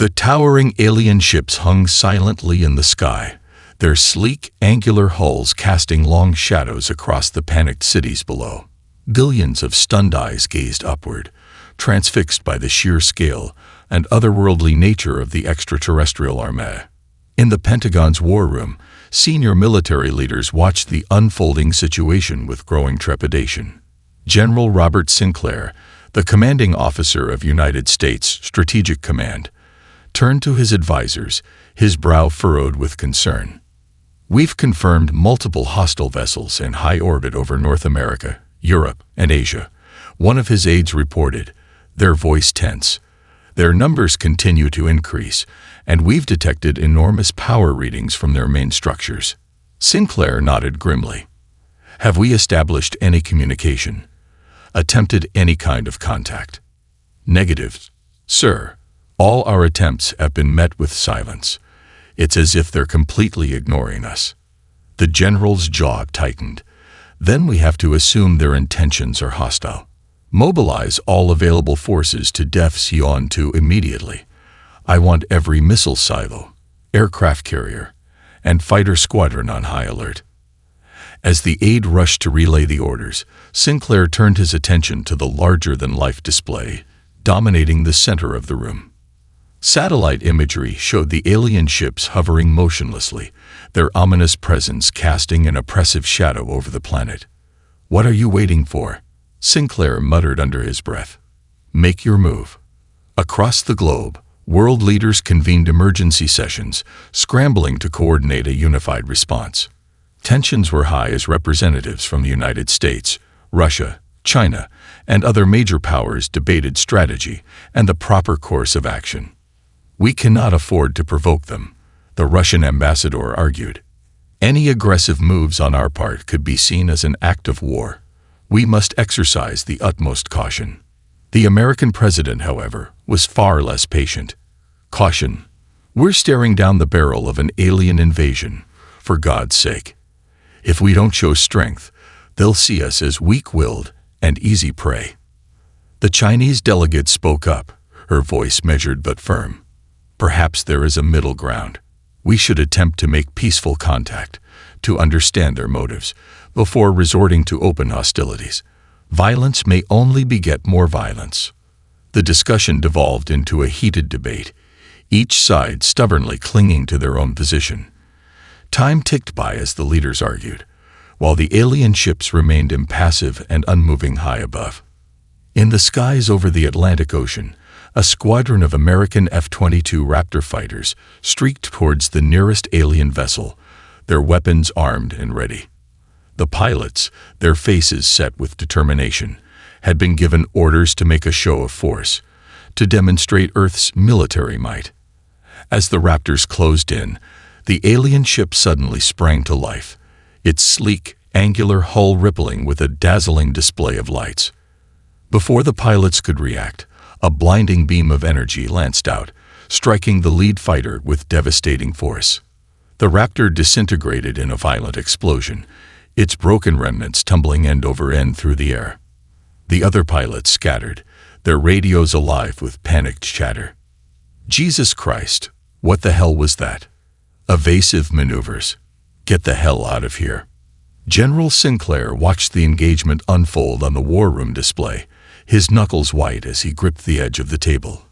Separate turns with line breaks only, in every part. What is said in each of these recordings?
The towering alien ships hung silently in the sky, their sleek, angular hulls casting long shadows across the panicked cities below. Billions of stunned eyes gazed upward, transfixed by the sheer scale and otherworldly nature of the extraterrestrial armada. In the Pentagon's war room, senior military leaders watched the unfolding situation with growing trepidation. General Robert Sinclair, the commanding officer of United States Strategic Command, turned to his advisors, his brow furrowed with concern. "We've confirmed multiple hostile vessels in high orbit over North America, Europe, and Asia," one of his aides reported, their voice tense. "Their numbers continue to increase, and we've detected enormous power readings from their main structures." Sinclair nodded grimly. "Have we established any communication? Attempted any kind of contact?" "Negative, sir. All our attempts have been met with silence. It's as if they're completely ignoring us." The general's jaw tightened. "Then we have to assume their intentions are hostile. Mobilize all available forces to Def's Yuan 2 immediately. I want every missile silo, aircraft carrier, and fighter squadron on high alert." As the aide rushed to relay the orders, Sinclair turned his attention to the larger-than-life display, dominating the center of the room. Satellite imagery showed the alien ships hovering motionlessly, their ominous presence casting an oppressive shadow over the planet. "What are you waiting for?" Sinclair muttered under his breath. "Make your move." Across the globe, world leaders convened emergency sessions, scrambling to coordinate a unified response. Tensions were high as representatives from the United States, Russia, China, and other major powers debated strategy and the proper course of action. "We cannot afford to provoke them," the Russian ambassador argued. "Any aggressive moves on our part could be seen as an act of war. We must exercise the utmost caution." The American president, however, was far less patient. "Caution. We're staring down the barrel of an alien invasion, for God's sake. If we don't show strength, they'll see us as weak-willed and easy prey." The Chinese delegate spoke up, her voice measured but firm. "Perhaps there is a middle ground. We should attempt to make peaceful contact, to understand their motives, before resorting to open hostilities. Violence may only beget more violence." The discussion devolved into a heated debate, each side stubbornly clinging to their own position. Time ticked by as the leaders argued, while the alien ships remained impassive and unmoving high above. In the skies over the Atlantic Ocean, a squadron of American F-22 Raptor fighters streaked towards the nearest alien vessel, their weapons armed and ready. The pilots, their faces set with determination, had been given orders to make a show of force, to demonstrate Earth's military might. As the Raptors closed in, the alien ship suddenly sprang to life, its sleek, angular hull rippling with a dazzling display of lights. Before the pilots could react, a blinding beam of energy lanced out, striking the lead fighter with devastating force. The Raptor disintegrated in a violent explosion, its broken remnants tumbling end over end through the air. The other pilots scattered, their radios alive with panicked chatter. Jesus Christ, what the hell was that? Evasive maneuvers. Get the hell out of here. General Sinclair watched the engagement unfold on the war room display, his knuckles white as he gripped the edge of the table.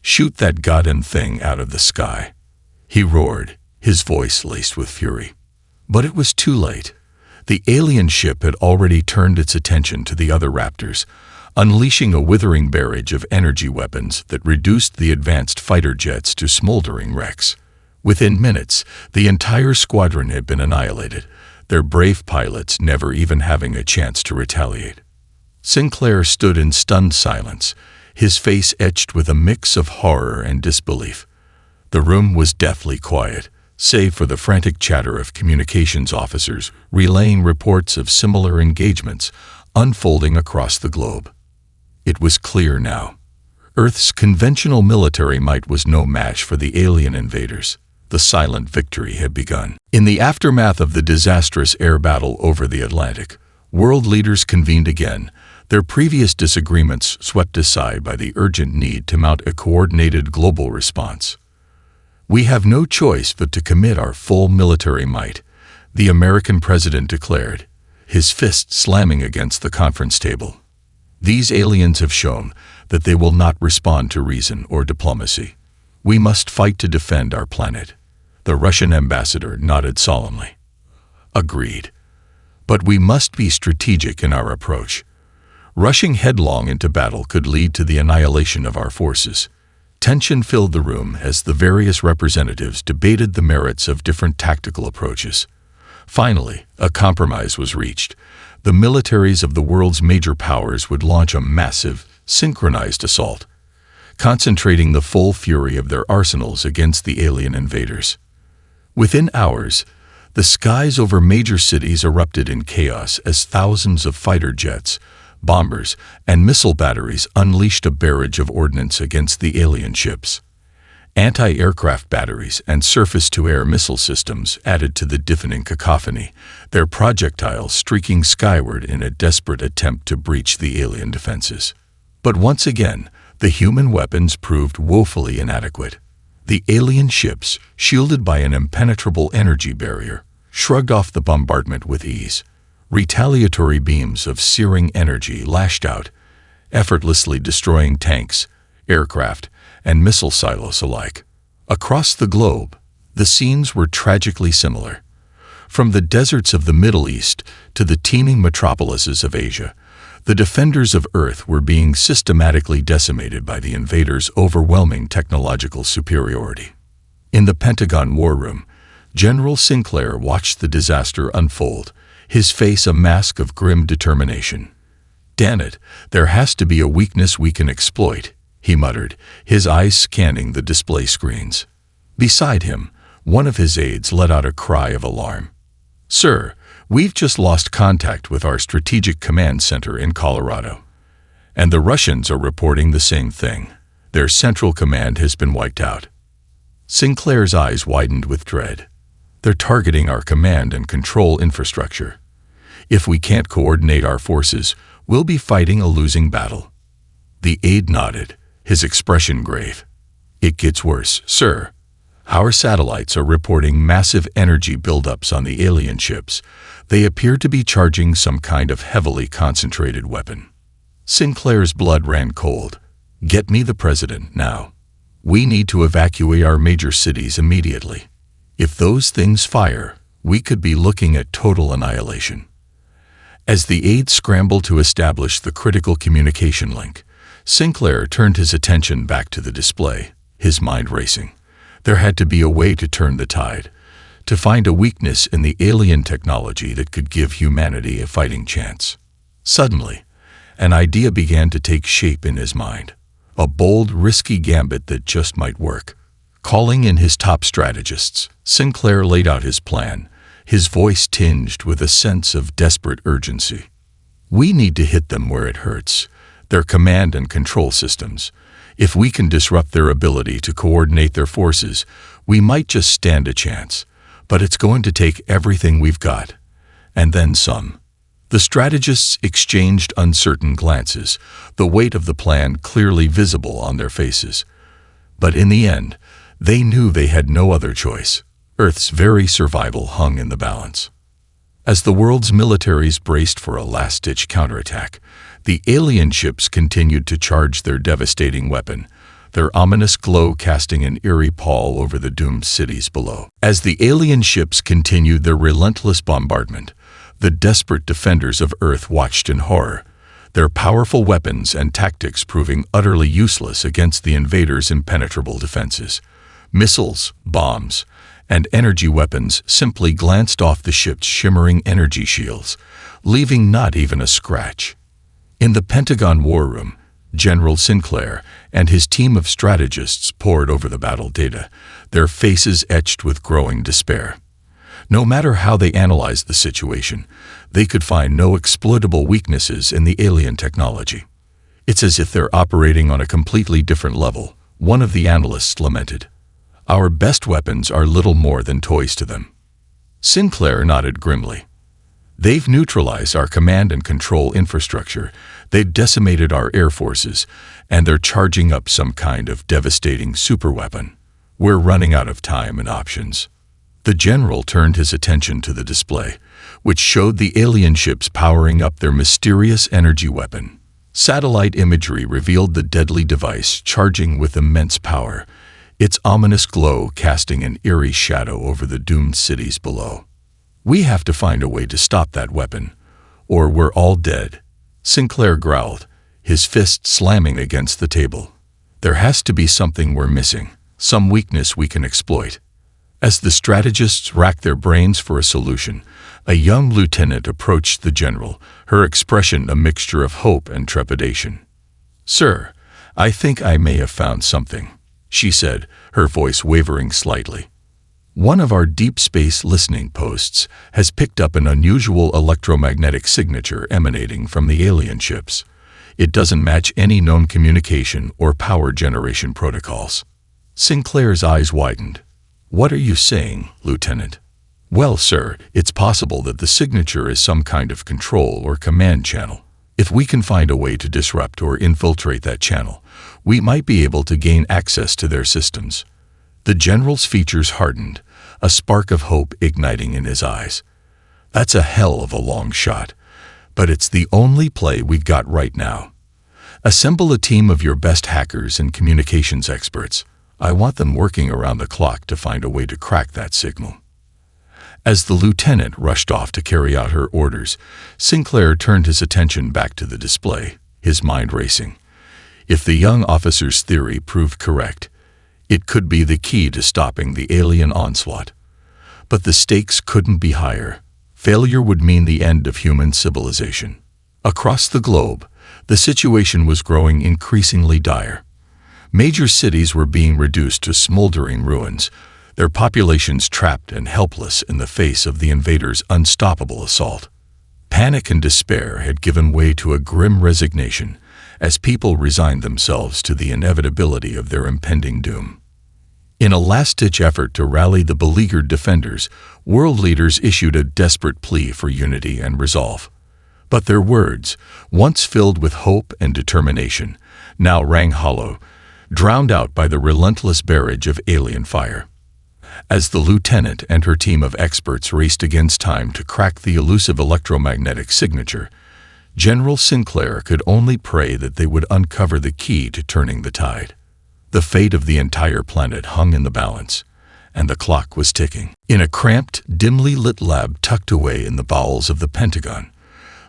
"Shoot that goddamn thing out of the sky," he roared, his voice laced with fury. But it was too late. The alien ship had already turned its attention to the other Raptors, unleashing a withering barrage of energy weapons that reduced the advanced fighter jets to smoldering wrecks. Within minutes, the entire squadron had been annihilated, their brave pilots never even having a chance to retaliate. Sinclair stood in stunned silence, his face etched with a mix of horror and disbelief. The room was deathly quiet, save for the frantic chatter of communications officers relaying reports of similar engagements unfolding across the globe. It was clear now. Earth's conventional military might was no match for the alien invaders. The silent victory had begun. In the aftermath of the disastrous air battle over the Atlantic, world leaders convened again, their previous disagreements swept aside by the urgent need to mount a coordinated global response. "We have no choice but to commit our full military might," the American president declared, his fist slamming against the conference table. "These aliens have shown that they will not respond to reason or diplomacy. We must fight to defend our planet." The Russian ambassador nodded solemnly. "Agreed. But we must be strategic in our approach. Rushing headlong into battle could lead to the annihilation of our forces." Tension filled the room as the various representatives debated the merits of different tactical approaches. Finally, a compromise was reached. The militaries of the world's major powers would launch a massive, synchronized assault, concentrating the full fury of their arsenals against the alien invaders. Within hours, the skies over major cities erupted in chaos as thousands of fighter jets, bombers, and missile batteries unleashed a barrage of ordnance against the alien ships. Anti-aircraft batteries and surface-to-air missile systems added to the deafening cacophony, their projectiles streaking skyward in a desperate attempt to breach the alien defenses. But once again, the human weapons proved woefully inadequate. The alien ships, shielded by an impenetrable energy barrier, shrugged off the bombardment with ease. Retaliatory beams of searing energy lashed out, effortlessly destroying tanks, aircraft, and missile silos alike. Across the globe, the scenes were tragically similar. From the deserts of the Middle East to the teeming metropolises of Asia, the defenders of Earth were being systematically decimated by the invaders' overwhelming technological superiority. In the Pentagon War Room, General Sinclair watched the disaster unfold, his face a mask of grim determination. "Damn it, there has to be a weakness we can exploit," he muttered, his eyes scanning the display screens. Beside him, one of his aides let out a cry of alarm. "Sir, we've just lost contact with our strategic command center in Colorado. And the Russians are reporting the same thing. Their central command has been wiped out." Sinclair's eyes widened with dread. "They're targeting our command and control infrastructure. If we can't coordinate our forces, we'll be fighting a losing battle." The aide nodded, his expression grave. "It gets worse, sir. Our satellites are reporting massive energy buildups on the alien ships. They appear to be charging some kind of heavily concentrated weapon." Sinclair's blood ran cold. "Get me the president now. We need to evacuate our major cities immediately. If those things fire, we could be looking at total annihilation." As the aide scrambled to establish the critical communication link, Sinclair turned his attention back to the display, his mind racing. There had to be a way to turn the tide, to find a weakness in the alien technology that could give humanity a fighting chance. Suddenly, an idea began to take shape in his mind, a bold, risky gambit that just might work. Calling in his top strategists, Sinclair laid out his plan, his voice tinged with a sense of desperate urgency. "We need to hit them where it hurts, their command and control systems. If we can disrupt their ability to coordinate their forces, we might just stand a chance. But it's going to take everything we've got. And then some." The strategists exchanged uncertain glances, the weight of the plan clearly visible on their faces. But in the end, they knew they had no other choice. Earth's very survival hung in the balance. As the world's militaries braced for a last-ditch counterattack, the alien ships continued to charge their devastating weapon, their ominous glow casting an eerie pall over the doomed cities below. As the alien ships continued their relentless bombardment, the desperate defenders of Earth watched in horror, their powerful weapons and tactics proving utterly useless against the invaders' impenetrable defenses. Missiles, bombs, and energy weapons simply glanced off the ship's shimmering energy shields, leaving not even a scratch. In the Pentagon War Room, General Sinclair and his team of strategists pored over the battle data, their faces etched with growing despair. No matter how they analyzed the situation, they could find no exploitable weaknesses in the alien technology. "It's as if they're operating on a completely different level," one of the analysts lamented. "Our best weapons are little more than toys to them." Sinclair nodded grimly. They've neutralized our command and control infrastructure, they've decimated our air forces, and they're charging up some kind of devastating superweapon. We're running out of time and options." The general turned his attention to the display, which showed the alien ships powering up their mysterious energy weapon. Satellite imagery revealed the deadly device charging with immense power, its ominous glow casting an eerie shadow over the doomed cities below. "We have to find a way to stop that weapon, or we're all dead," Sinclair growled, his fist slamming against the table. "There has to be something we're missing, some weakness we can exploit." As the strategists racked their brains for a solution, a young lieutenant approached the general, her expression a mixture of hope and trepidation. "Sir, I think I may have found something," she said, her voice wavering slightly. "One of our deep space listening posts has picked up an unusual electromagnetic signature emanating from the alien ships. It doesn't match any known communication or power generation protocols." Sinclair's eyes widened. "What are you saying, Lieutenant?" "Well, sir, it's possible that the signature is some kind of control or command channel. If we can find a way to disrupt or infiltrate that channel, we might be able to gain access to their systems." The general's features hardened, a spark of hope igniting in his eyes. "That's a hell of a long shot, but it's the only play we've got right now. Assemble a team of your best hackers and communications experts. I want them working around the clock to find a way to crack that signal." As the lieutenant rushed off to carry out her orders, Sinclair turned his attention back to the display, his mind racing. If the young officer's theory proved correct, it could be the key to stopping the alien onslaught. But the stakes couldn't be higher. Failure would mean the end of human civilization. Across the globe, the situation was growing increasingly dire. Major cities were being reduced to smoldering ruins, their populations trapped and helpless in the face of the invaders' unstoppable assault. Panic and despair had given way to a grim resignation as people resigned themselves to the inevitability of their impending doom. In a last-ditch effort to rally the beleaguered defenders, world leaders issued a desperate plea for unity and resolve. But their words, once filled with hope and determination, now rang hollow, drowned out by the relentless barrage of alien fire. As the lieutenant and her team of experts raced against time to crack the elusive electromagnetic signature, General Sinclair could only pray that they would uncover the key to turning the tide. The fate of the entire planet hung in the balance, and the clock was ticking. In a cramped, dimly lit lab tucked away in the bowels of the Pentagon,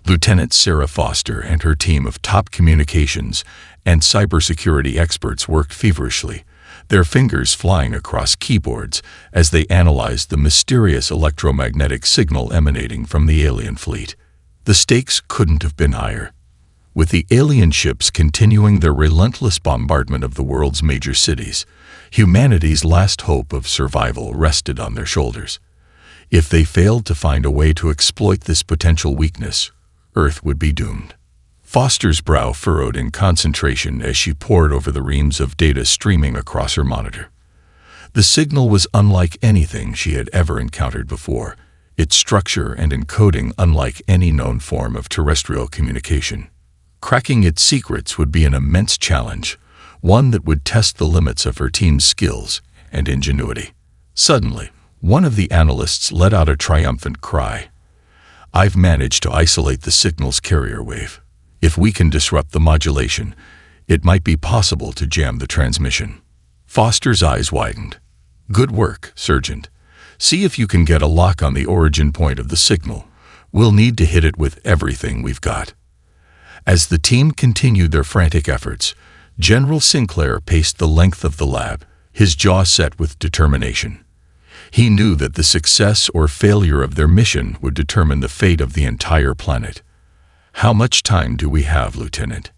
Lieutenant Sarah Foster and her team of top communications and cybersecurity experts worked feverishly, their fingers flying across keyboards as they analyzed the mysterious electromagnetic signal emanating from the alien fleet. The stakes couldn't have been higher. With the alien ships continuing their relentless bombardment of the world's major cities, humanity's last hope of survival rested on their shoulders. If they failed to find a way to exploit this potential weakness, Earth would be doomed. Foster's brow furrowed in concentration as she pored over the reams of data streaming across her monitor. The signal was unlike anything she had ever encountered before, its structure and encoding unlike any known form of terrestrial communication. Cracking its secrets would be an immense challenge, one that would test the limits of her team's skills and ingenuity. Suddenly, one of the analysts let out a triumphant cry. "I've managed to isolate the signal's carrier wave. If we can disrupt the modulation, it might be possible to jam the transmission." Foster's eyes widened. "Good work, Sergeant. See if you can get a lock on the origin point of the signal. We'll need to hit it with everything we've got." As the team continued their frantic efforts, General Sinclair paced the length of the lab, his jaw set with determination. He knew that the success or failure of their mission would determine the fate of the entire planet. "How much time do we have, Lieutenant?"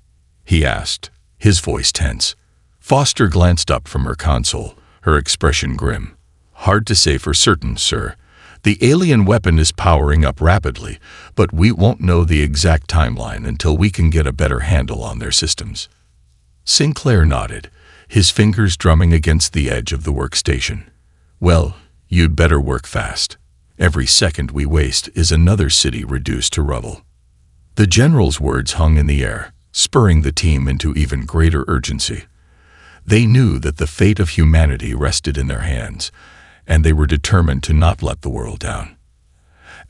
he asked, his voice tense. Foster glanced up from her console, her expression grim. "Hard to say for certain, sir. The alien weapon is powering up rapidly, but we won't know the exact timeline until we can get a better handle on their systems." Sinclair nodded, his fingers drumming against the edge of the workstation. "Well, you'd better work fast. Every second we waste is another city reduced to rubble." The general's words hung in the air, spurring the team into even greater urgency. They knew that the fate of humanity rested in their hands, and they were determined to not let the world down.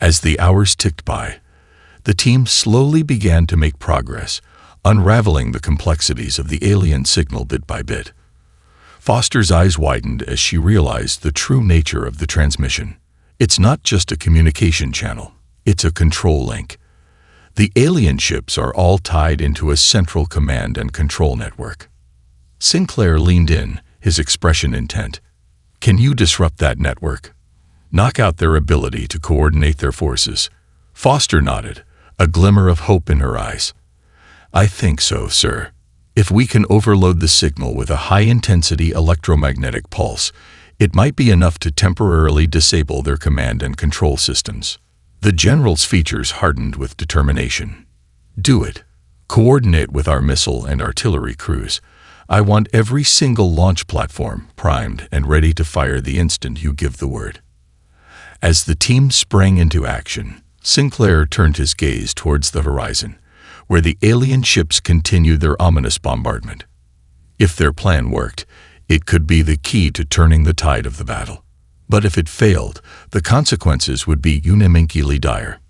As the hours ticked by, the team slowly began to make progress, unraveling the complexities of the alien signal bit by bit. Foster's eyes widened as she realized the true nature of the transmission. It's not just a communication channel, it's a control link. The alien ships are all tied into a central command and control network. Sinclair leaned in, his expression intent. "Can you disrupt that network? Knock out their ability to coordinate their forces?" Foster nodded, a glimmer of hope in her eyes. "I think so, sir. If we can overload the signal with a high-intensity electromagnetic pulse, it might be enough to temporarily disable their command and control systems." The general's features hardened with determination. "Do it. Coordinate with our missile and artillery crews. I want every single launch platform primed and ready to fire the instant you give the word." As the team sprang into action, Sinclair turned his gaze towards the horizon, where the alien ships continued their ominous bombardment. If their plan worked, it could be the key to turning the tide of the battle. But if it failed, the consequences would be unimaginably dire.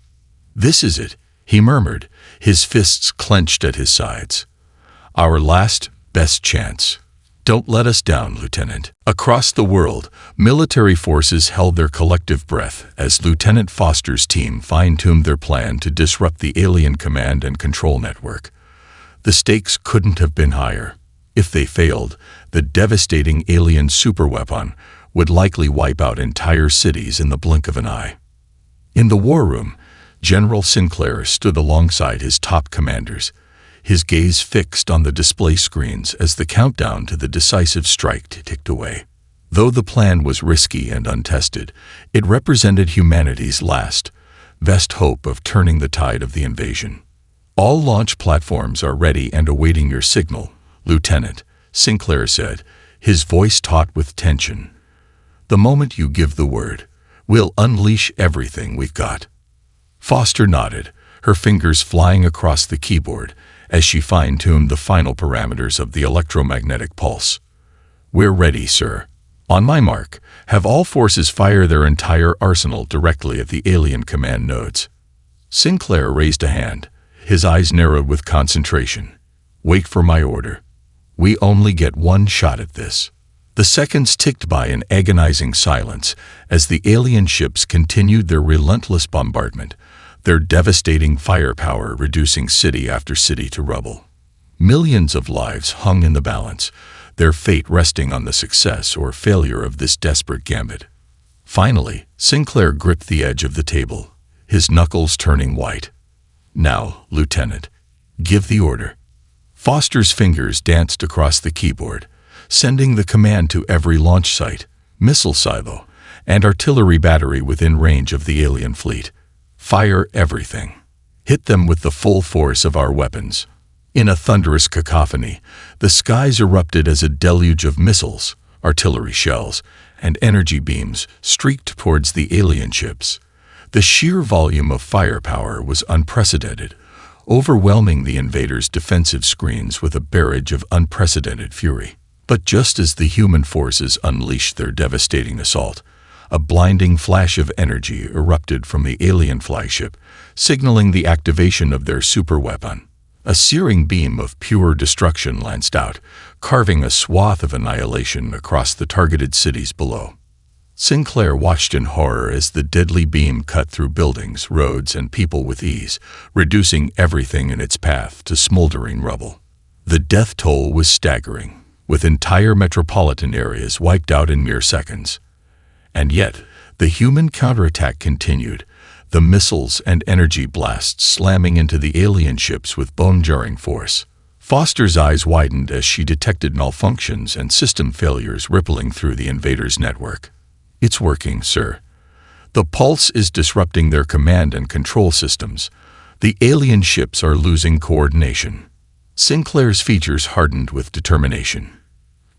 "This is it," he murmured, his fists clenched at his sides. "Our last, best chance. Don't let us down, Lieutenant." Across the world, military forces held their collective breath as Lieutenant Foster's team fine-tuned their plan to disrupt the alien command and control network. The stakes couldn't have been higher. If they failed, the devastating alien superweapon would likely wipe out entire cities in the blink of an eye. In the war room, General Sinclair stood alongside his top commanders, his gaze fixed on the display screens as the countdown to the decisive strike ticked away. Though the plan was risky and untested, it represented humanity's last, best hope of turning the tide of the invasion. "All launch platforms are ready and awaiting your signal, Lieutenant," Sinclair said, his voice taut with tension. "The moment you give the word, we'll unleash everything we've got." Foster nodded, her fingers flying across the keyboard as she fine-tuned the final parameters of the electromagnetic pulse. "We're ready, sir. On my mark, have all forces fire their entire arsenal directly at the alien command nodes." Sinclair raised a hand, his eyes narrowed with concentration. "Wait for my order. We only get one shot at this." The seconds ticked by in agonizing silence as the alien ships continued their relentless bombardment, their devastating firepower reducing city after city to rubble. Millions of lives hung in the balance, their fate resting on the success or failure of this desperate gambit. Finally, Sinclair gripped the edge of the table, his knuckles turning white. "Now, Lieutenant, give the order." Foster's fingers danced across the keyboard, sending the command to every launch site, missile silo, and artillery battery within range of the alien fleet. "Fire everything. Hit them with the full force of our weapons." In a thunderous cacophony, the skies erupted as a deluge of missiles, artillery shells, and energy beams streaked towards the alien ships. The sheer volume of firepower was unprecedented, overwhelming the invaders' defensive screens with a barrage of unprecedented fury. But just as the human forces unleashed their devastating assault, a blinding flash of energy erupted from the alien flagship, signaling the activation of their superweapon. A searing beam of pure destruction lanced out, carving a swath of annihilation across the targeted cities below. Sinclair watched in horror as the deadly beam cut through buildings, roads, and people with ease, reducing everything in its path to smoldering rubble. The death toll was staggering, with entire metropolitan areas wiped out in mere seconds. And yet, the human counterattack continued, the missiles and energy blasts slamming into the alien ships with bone-jarring force. Foster's eyes widened as she detected malfunctions and system failures rippling through the invaders' network. "It's working, sir. The pulse is disrupting their command and control systems. The alien ships are losing coordination." Sinclair's features hardened with determination.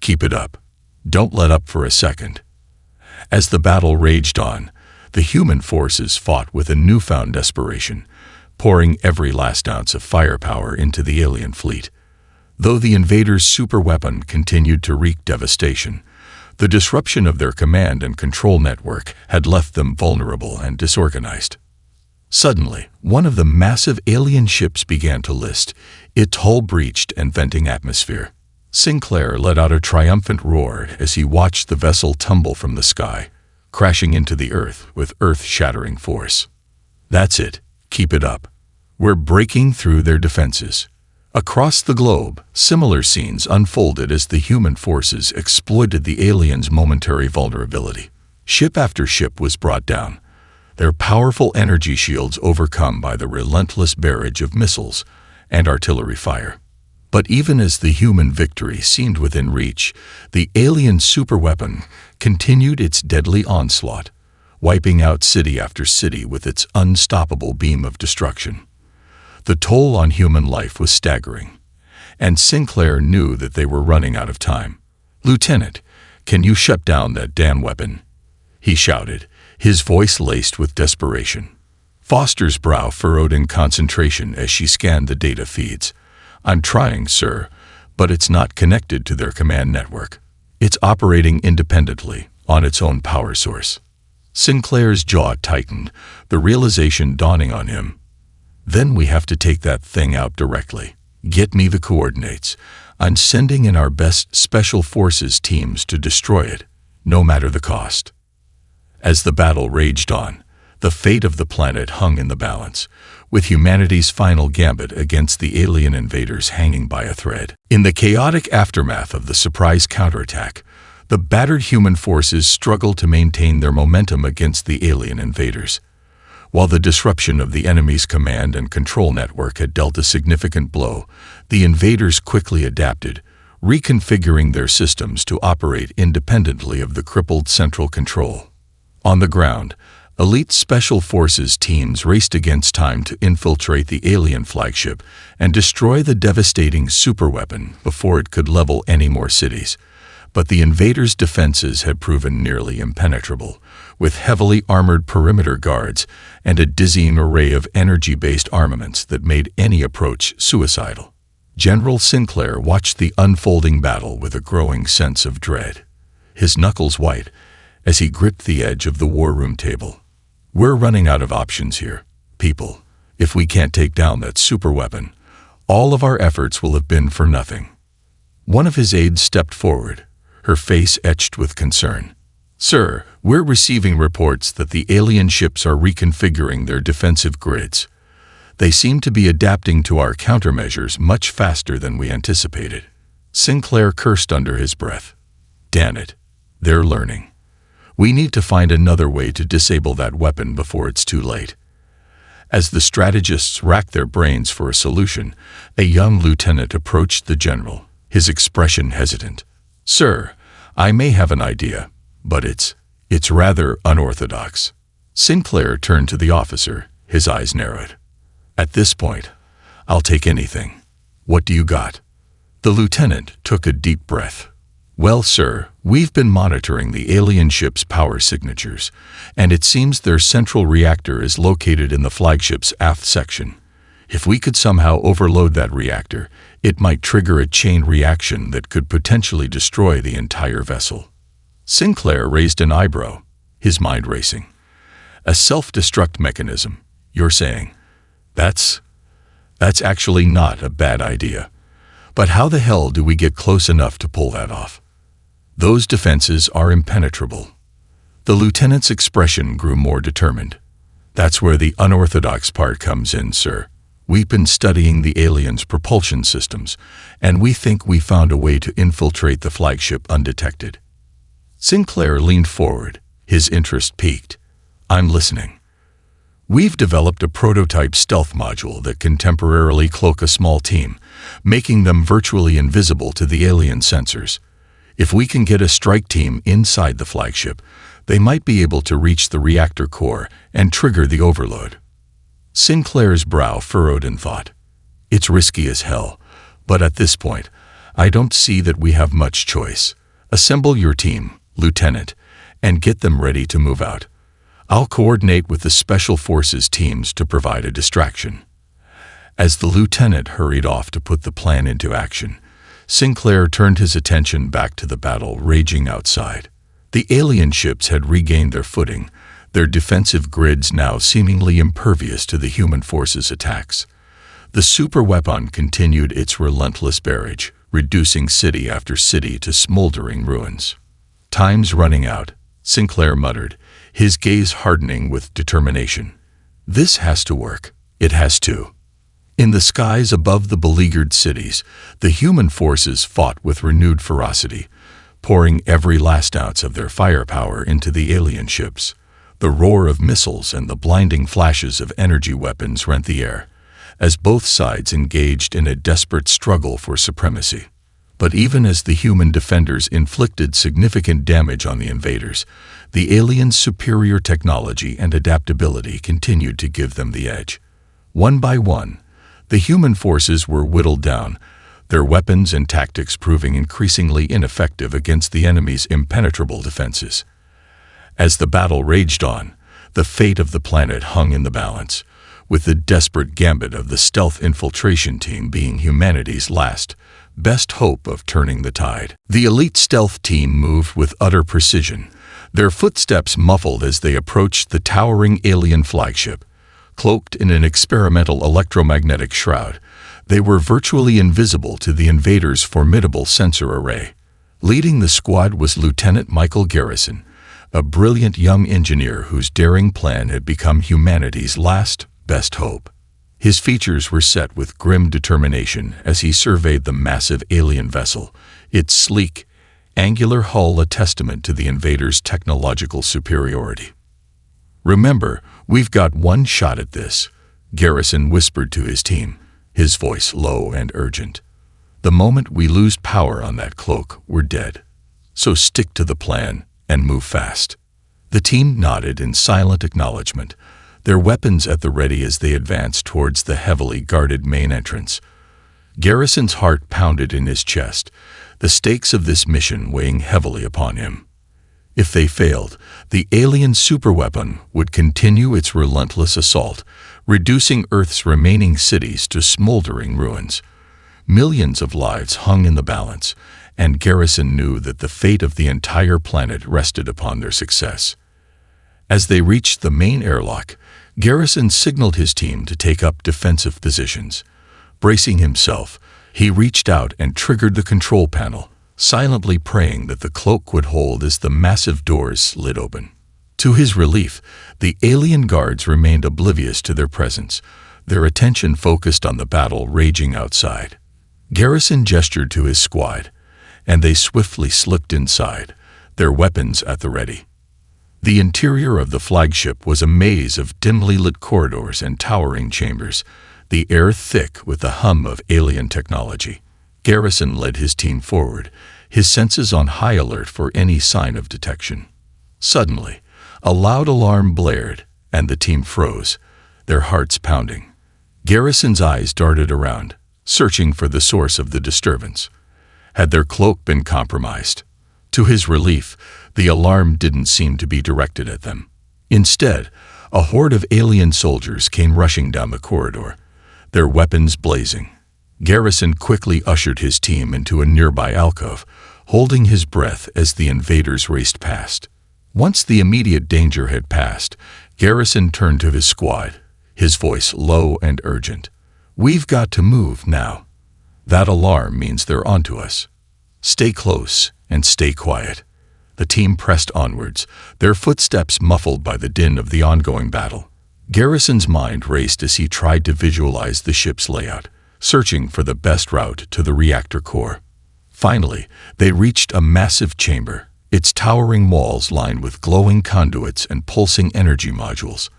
"Keep it up. Don't let up for a second." As the battle raged on, The human forces fought with a newfound desperation, pouring every last ounce of firepower into the alien fleet. Though the invaders' superweapon continued to wreak devastation, the disruption of their command and control network had left them vulnerable and disorganized. Suddenly, one of the massive alien ships began to list, its hull breached and venting atmosphere. Sinclair let out a triumphant roar as he watched the vessel tumble from the sky, crashing into the Earth with earth-shattering force. "That's it. Keep it up. We're breaking through their defenses." Across the globe, similar scenes unfolded as the human forces exploited the aliens' momentary vulnerability. Ship after ship was brought down, their powerful energy shields overcome by the relentless barrage of missiles and artillery fire. But even as the human victory seemed within reach, the alien superweapon continued its deadly onslaught, wiping out city after city with its unstoppable beam of destruction. The toll on human life was staggering, and Sinclair knew that they were running out of time. "Lieutenant, can you shut down that damn weapon?" he shouted, his voice laced with desperation. Foster's brow furrowed in concentration as she scanned the data feeds. "I'm trying, sir, but it's not connected to their command network. It's operating independently, on its own power source." Sinclair's jaw tightened, the realization dawning on him. "Then we have to take that thing out directly. Get me the coordinates. I'm sending in our best Special Forces teams to destroy it, no matter the cost." As the battle raged on, the fate of the planet hung in the balance, with humanity's final gambit against the alien invaders hanging by a thread. In the chaotic aftermath of the surprise counterattack, the battered human forces struggled to maintain their momentum against the alien invaders. While the disruption of the enemy's command and control network had dealt a significant blow, the invaders quickly adapted, reconfiguring their systems to operate independently of the crippled central control. On the ground, elite Special Forces teams raced against time to infiltrate the alien flagship and destroy the devastating superweapon before it could level any more cities. But the invaders' defenses had proven nearly impenetrable, with heavily armored perimeter guards and a dizzying array of energy-based armaments that made any approach suicidal. General Sinclair watched the unfolding battle with a growing sense of dread, his knuckles white as he gripped the edge of the war room table. "We're running out of options here, people. If we can't take down that superweapon, all of our efforts will have been for nothing." One of his aides stepped forward, her face etched with concern. "Sir, we're receiving reports that the alien ships are reconfiguring their defensive grids. They seem to be adapting to our countermeasures much faster than we anticipated." Sinclair cursed under his breath. "Damn it, they're learning. We need to find another way to disable that weapon before it's too late." As the strategists racked their brains for a solution, a young lieutenant approached the general, his expression hesitant. "Sir, I may have an idea, but it's rather unorthodox." Sinclair turned to the officer, his eyes narrowed. "At this point, I'll take anything. What do you got?" The lieutenant took a deep breath. "Well, sir, we've been monitoring the alien ship's power signatures, and it seems their central reactor is located in the flagship's aft section. If we could somehow overload that reactor, it might trigger a chain reaction that could potentially destroy the entire vessel." Sinclair raised an eyebrow, his mind racing. "A self-destruct mechanism, you're saying? That's actually not a bad idea. But how the hell do we get close enough to pull that off? Those defenses are impenetrable." The lieutenant's expression grew more determined. "That's where the unorthodox part comes in, sir. We've been studying the aliens' propulsion systems, and we think we found a way to infiltrate the flagship undetected." Sinclair leaned forward, his interest piqued. "I'm listening." "We've developed a prototype stealth module that can temporarily cloak a small team, making them virtually invisible to the alien sensors. If we can get a strike team inside the flagship, they might be able to reach the reactor core and trigger the overload." Sinclair's brow furrowed in thought. "It's risky as hell, but at this point, I don't see that we have much choice. Assemble your team, Lieutenant, and get them ready to move out. I'll coordinate with the Special Forces teams to provide a distraction." As the lieutenant hurried off to put the plan into action, Sinclair turned his attention back to the battle raging outside. The alien ships had regained their footing, their defensive grids now seemingly impervious to the human forces' attacks. The superweapon continued its relentless barrage, reducing city after city to smoldering ruins. "Time's running out," Sinclair muttered, his gaze hardening with determination. "This has to work. It has to." In the skies above the beleaguered cities, the human forces fought with renewed ferocity, pouring every last ounce of their firepower into the alien ships. The roar of missiles and the blinding flashes of energy weapons rent the air, as both sides engaged in a desperate struggle for supremacy. But even as the human defenders inflicted significant damage on the invaders, the aliens' superior technology and adaptability continued to give them the edge. One by one, the human forces were whittled down, their weapons and tactics proving increasingly ineffective against the enemy's impenetrable defenses. As the battle raged on, the fate of the planet hung in the balance, with the desperate gambit of the stealth infiltration team being humanity's last, best hope of turning the tide. The elite stealth team moved with utter precision, their footsteps muffled as they approached the towering alien flagship. Cloaked in an experimental electromagnetic shroud, they were virtually invisible to the invaders' formidable sensor array. Leading the squad was Lieutenant Michael Garrison, a brilliant young engineer whose daring plan had become humanity's last, best hope. His features were set with grim determination as he surveyed the massive alien vessel, its sleek, angular hull a testament to the invaders' technological superiority. "Remember, we've got one shot at this," Garrison whispered to his team, his voice low and urgent. "The moment we lose power on that cloak, we're dead. So stick to the plan and move fast." The team nodded in silent acknowledgement, their weapons at the ready as they advanced towards the heavily guarded main entrance. Garrison's heart pounded in his chest, the stakes of this mission weighing heavily upon him. If they failed, the alien superweapon would continue its relentless assault, reducing Earth's remaining cities to smoldering ruins. Millions of lives hung in the balance, and Garrison knew that the fate of the entire planet rested upon their success. As they reached the main airlock, Garrison signaled his team to take up defensive positions. Bracing himself, he reached out and triggered the control panel, silently praying that the cloak would hold as the massive doors slid open. To his relief, the alien guards remained oblivious to their presence, their attention focused on the battle raging outside. Garrison gestured to his squad, and they swiftly slipped inside, their weapons at the ready. The interior of the flagship was a maze of dimly lit corridors and towering chambers, the air thick with the hum of alien technology. Garrison led his team forward, his senses on high alert for any sign of detection. Suddenly, a loud alarm blared, and the team froze, their hearts pounding. Garrison's eyes darted around, searching for the source of the disturbance. Had their cloak been compromised? To his relief, the alarm didn't seem to be directed at them. Instead, a horde of alien soldiers came rushing down the corridor, their weapons blazing. Garrison quickly ushered his team into a nearby alcove, holding his breath as the invaders raced past. Once the immediate danger had passed, Garrison turned to his squad, his voice low and urgent. "We've got to move now. That alarm means they're onto us. Stay close and stay quiet." The team pressed onwards, their footsteps muffled by the din of the ongoing battle. Garrison's mind raced as he tried to visualize the ship's layout, searching for the best route to the reactor core. Finally, they reached a massive chamber, its towering walls lined with glowing conduits and pulsing energy modules.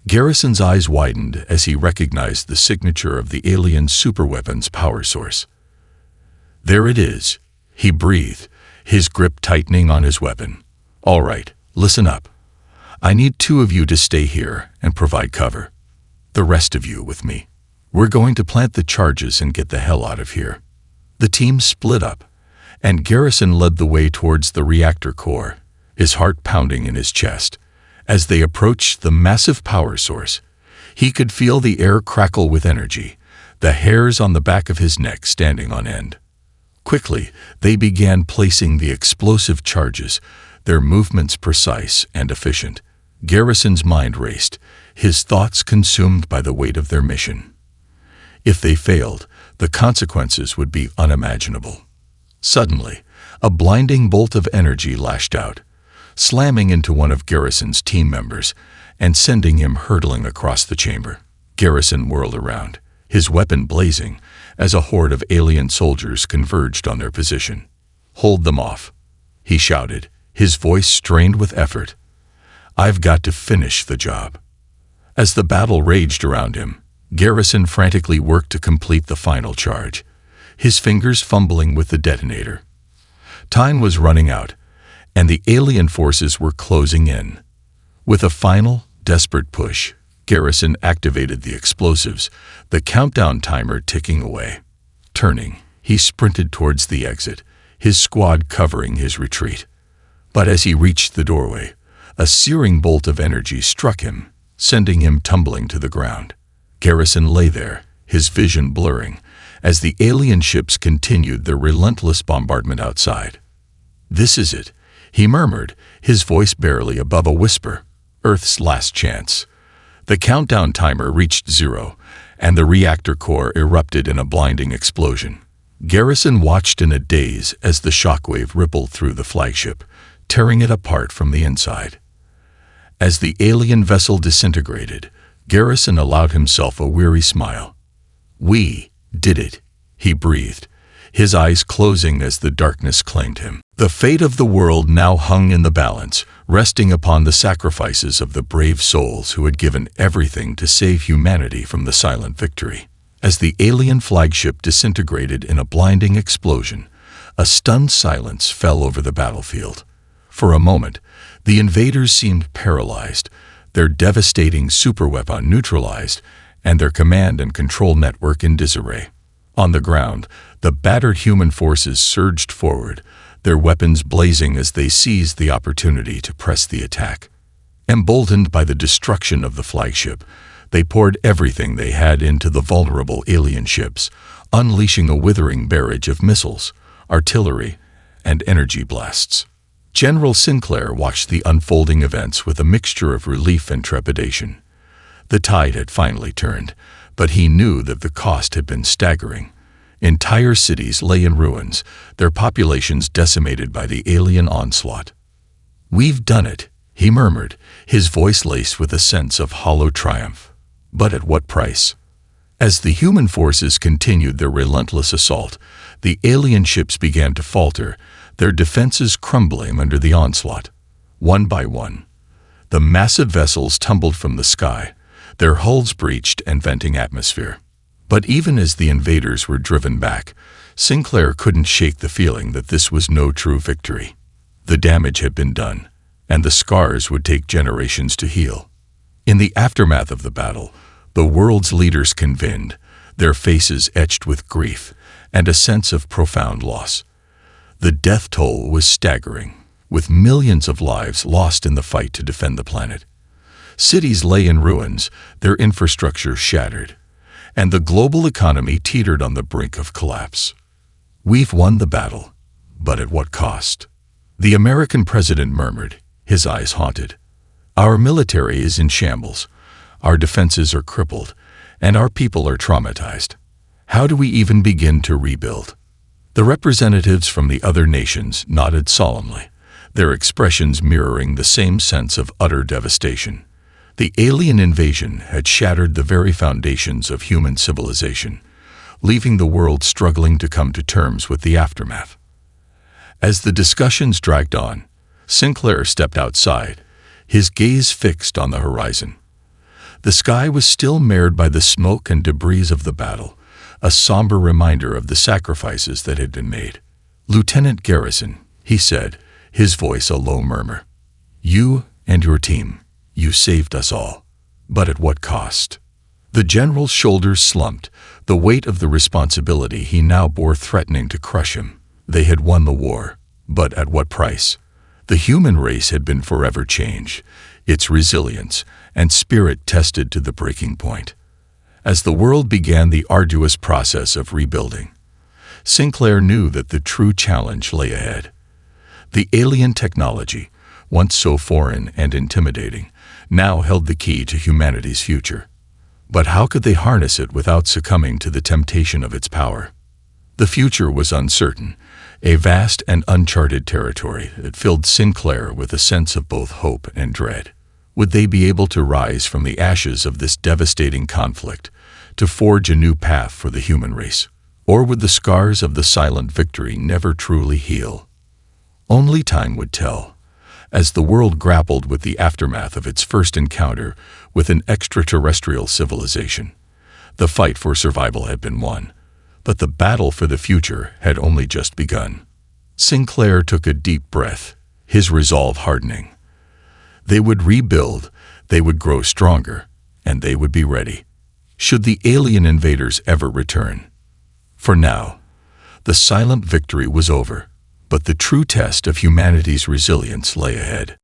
Garrison's eyes widened as he recognized the signature of the alien superweapon's power source. "There it is," he breathed, his grip tightening on his weapon. "All right, listen up. I need 2 of you to stay here and provide cover. The rest of you with me. We're going to plant the charges and get the hell out of here." The team split up, and Garrison led the way towards the reactor core, his heart pounding in his chest. As they approached the massive power source, he could feel the air crackle with energy, the hairs on the back of his neck standing on end. Quickly, they began placing the explosive charges, their movements precise and efficient. Garrison's mind raced, his thoughts consumed by the weight of their mission. If they failed, the consequences would be unimaginable. Suddenly, a blinding bolt of energy lashed out, slamming into one of Garrison's team members and sending him hurtling across the chamber. Garrison whirled around, his weapon blazing, as a horde of alien soldiers converged on their position. "Hold them off," he shouted, his voice strained with effort. "I've got to finish the job." As the battle raged around him, Garrison frantically worked to complete the final charge, his fingers fumbling with the detonator. Time was running out, and the alien forces were closing in. With a final, desperate push, Garrison activated the explosives, the countdown timer ticking away. Turning, he sprinted towards the exit, his squad covering his retreat. But as he reached the doorway, a searing bolt of energy struck him, sending him tumbling to the ground. Garrison lay there, his vision blurring, as the alien ships continued their relentless bombardment outside. "This is it," he murmured, his voice barely above a whisper. "Earth's last chance." The countdown timer reached 0, and the reactor core erupted in a blinding explosion. Garrison watched in a daze as the shockwave rippled through the flagship, tearing it apart from the inside. As the alien vessel disintegrated, Garrison allowed himself a weary smile. "We did it," he breathed, his eyes closing as the darkness claimed him. The fate of the world now hung in the balance, resting upon the sacrifices of the brave souls who had given everything to save humanity from the silent victory. As the alien flagship disintegrated in a blinding explosion, a stunned silence fell over the battlefield. For a moment, the invaders seemed paralyzed, their devastating superweapon neutralized, and their command and control network in disarray. On the ground, the battered human forces surged forward, their weapons blazing as they seized the opportunity to press the attack. Emboldened by the destruction of the flagship, they poured everything they had into the vulnerable alien ships, unleashing a withering barrage of missiles, artillery, and energy blasts. General Sinclair watched the unfolding events with a mixture of relief and trepidation. The tide had finally turned, but he knew that the cost had been staggering. Entire cities lay in ruins, their populations decimated by the alien onslaught. "We've done it," he murmured, his voice laced with a sense of hollow triumph. But at what price? As the human forces continued their relentless assault, the alien ships began to falter, their defenses crumbling under the onslaught. One by one, the massive vessels tumbled from the sky, their hulls breached and venting atmosphere. But even as the invaders were driven back, Sinclair couldn't shake the feeling that this was no true victory. The damage had been done, and the scars would take generations to heal. In the aftermath of the battle, the world's leaders convened, their faces etched with grief and a sense of profound loss. The death toll was staggering, with millions of lives lost in the fight to defend the planet. Cities lay in ruins, their infrastructure shattered, and the global economy teetered on the brink of collapse. "We've won the battle, but at what cost?" The American president murmured, his eyes haunted. "Our military is in shambles, our defenses are crippled, and our people are traumatized. How do we even begin to rebuild?" The representatives from the other nations nodded solemnly, their expressions mirroring the same sense of utter devastation. The alien invasion had shattered the very foundations of human civilization, leaving the world struggling to come to terms with the aftermath. As the discussions dragged on, Sinclair stepped outside, his gaze fixed on the horizon. The sky was still marred by the smoke and debris of the battle, a somber reminder of the sacrifices that had been made. "Lieutenant Garrison," he said, his voice a low murmur, "you and your team, you saved us all. But at what cost?" The general's shoulders slumped, the weight of the responsibility he now bore threatening to crush him. They had won the war, but at what price? The human race had been forever changed, its resilience and spirit tested to the breaking point. As the world began the arduous process of rebuilding, Sinclair knew that the true challenge lay ahead. The alien technology, once so foreign and intimidating, now held the key to humanity's future. But how could they harness it without succumbing to the temptation of its power? The future was uncertain, a vast and uncharted territory that filled Sinclair with a sense of both hope and dread. Would they be able to rise from the ashes of this devastating conflict to forge a new path for the human race? Or would the scars of the silent victory never truly heal? Only time would tell. As the world grappled with the aftermath of its first encounter with an extraterrestrial civilization, the fight for survival had been won, but the battle for the future had only just begun. Sinclair took a deep breath, his resolve hardening. They would rebuild, they would grow stronger, and they would be ready, should the alien invaders ever return. For now, the silent victory was over, but the true test of humanity's resilience lay ahead.